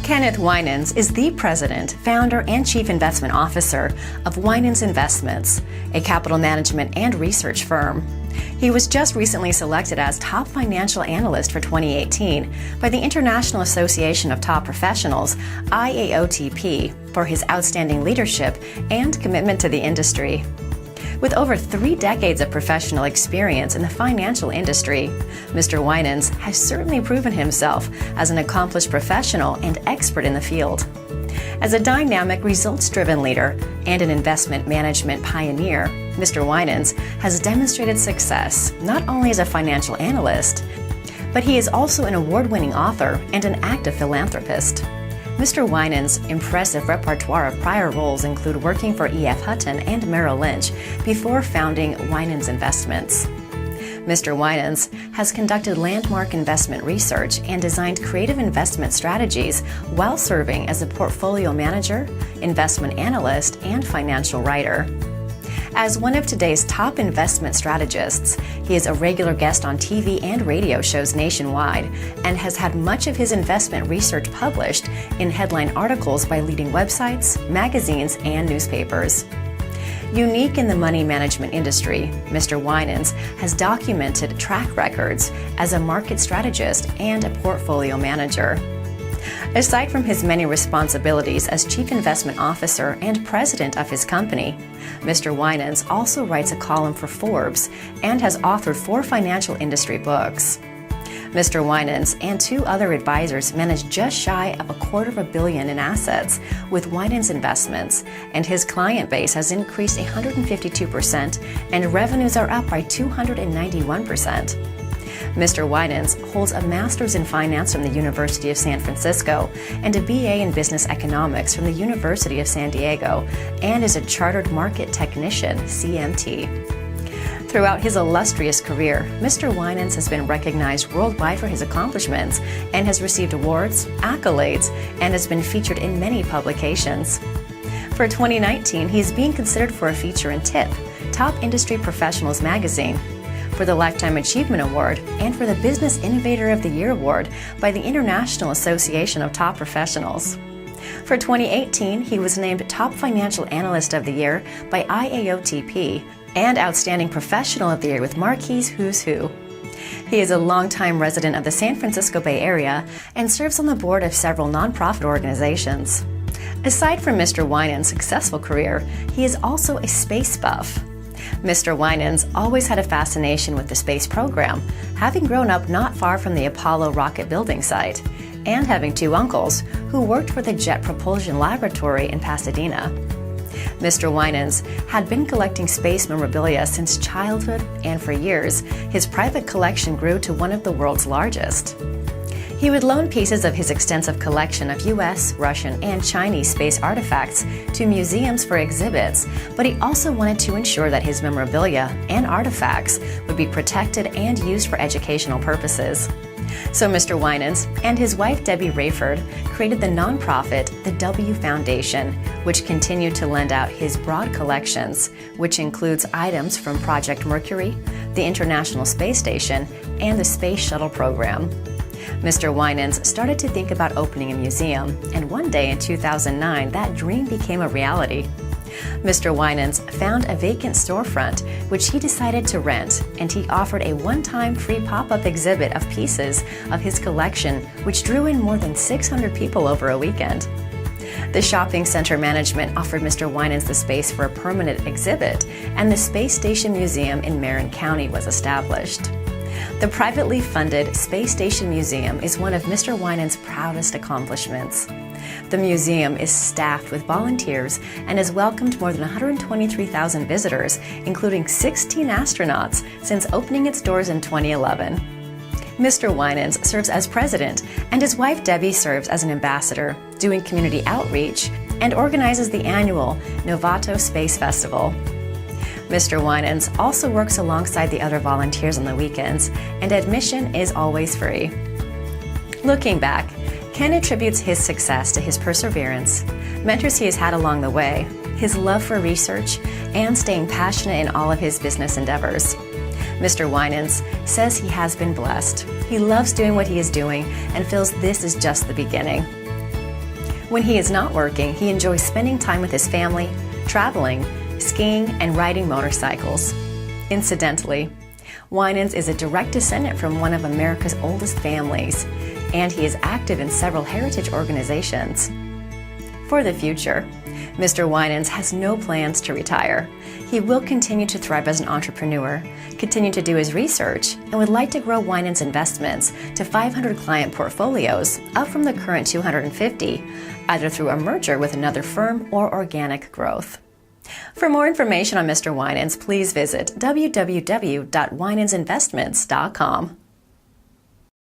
Kenneth Winans is the president, founder, and chief investment officer of Winans Investments, a capital management and research firm. He was just recently selected as top financial analyst for 2018 by the International Association of Top Professionals, IAOTP, for his outstanding leadership and commitment to the industry. With over 3 decades of professional experience in the financial industry, Mr. Winans has certainly proven himself as an accomplished professional and expert in the field. As a dynamic, results-driven leader and an investment management pioneer, Mr. Winans has demonstrated success not only as a financial analyst, but he is also an award-winning author and an active philanthropist. Mr. Winans' impressive repertoire of prior roles include working for E.F. Hutton and Merrill Lynch before founding Winans Investments. Mr. Winans has conducted landmark investment research and designed creative investment strategies while serving as a portfolio manager, investment analyst, and financial writer. As one of today's top investment strategists, he is a regular guest on TV and radio shows nationwide and has had much of his investment research published in headline articles by leading websites, magazines, and newspapers. Unique in the money management industry, Mr. Winans has documented track records as a market strategist and a portfolio manager. Aside from his many responsibilities as Chief Investment Officer and President of his company, Mr. Winans also writes a column for Forbes and has authored 4 financial industry books. Mr. Winans and 2 other advisors manage just shy of $250 million in assets with Winans Investments, and his client base has increased 152% and revenues are up by 291%. Mr. Winans holds a master's in finance from the University of San Francisco and a BA in business economics from the University of San Diego and is a chartered market technician, CMT. Throughout his illustrious career, Mr. Winans has been recognized worldwide for his accomplishments and has received awards, accolades, and has been featured in many publications. For 2019, he is being considered for a feature in TIP, Top Industry Professionals magazine, for the Lifetime Achievement Award, and for the Business Innovator of the Year Award by the International Association of Top Professionals. For 2018, he was named Top Financial Analyst of the Year by IAOTP and Outstanding Professional of the Year with Marquis Who's Who. He is a longtime resident of the San Francisco Bay Area and serves on the board of several nonprofit organizations. Aside from Mr. Winans' successful career, he is also a space buff. Mr. Winans always had a fascination with the space program, having grown up not far from the Apollo rocket building site, and having 2 uncles who worked for the Jet Propulsion Laboratory in Pasadena. Mr. Winans had been collecting space memorabilia since childhood, and for years, his private collection grew to one of the world's largest. He would loan pieces of his extensive collection of U.S., Russian, and Chinese space artifacts to museums for exhibits, but he also wanted to ensure that his memorabilia and artifacts would be protected and used for educational purposes. So Mr. Winans and his wife Debbie Rayford created the nonprofit The W Foundation, which continued to lend out his broad collections, which includes items from Project Mercury, the International Space Station, and the Space Shuttle program. Mr. Winans started to think about opening a museum, and one day in 2009, that dream became a reality. Mr. Winans found a vacant storefront, which he decided to rent, and he offered a one-time free pop-up exhibit of pieces of his collection, which drew in more than 600 people over a weekend. The shopping center management offered Mr. Winans the space for a permanent exhibit, and the Space Station Museum in Marin County was established. The privately funded Space Station Museum is one of Mr. Winans' proudest accomplishments. The museum is staffed with volunteers and has welcomed more than 123,000 visitors, including 16 astronauts, since opening its doors in 2011. Mr. Winans serves as president, and his wife Debbie serves as an ambassador, doing community outreach, and organizes the annual Novato Space Festival. Mr. Winans also works alongside the other volunteers on the weekends, and admission is always free. Looking back, Ken attributes his success to his perseverance, mentors he has had along the way, his love for research, and staying passionate in all of his business endeavors. Mr. Winans says he has been blessed. He loves doing what he is doing and feels this is just the beginning. When he is not working, he enjoys spending time with his family, traveling, skiing, and riding motorcycles. Incidentally, Winans is a direct descendant from one of America's oldest families, and he is active in several heritage organizations. For the future, Mr. Winans has no plans to retire. He will continue to thrive as an entrepreneur, continue to do his research, and would like to grow Winans Investments to 500 client portfolios, up from the current 250, either through a merger with another firm or organic growth. For more information on Mr. Winans, please visit www.winansinvestments.com.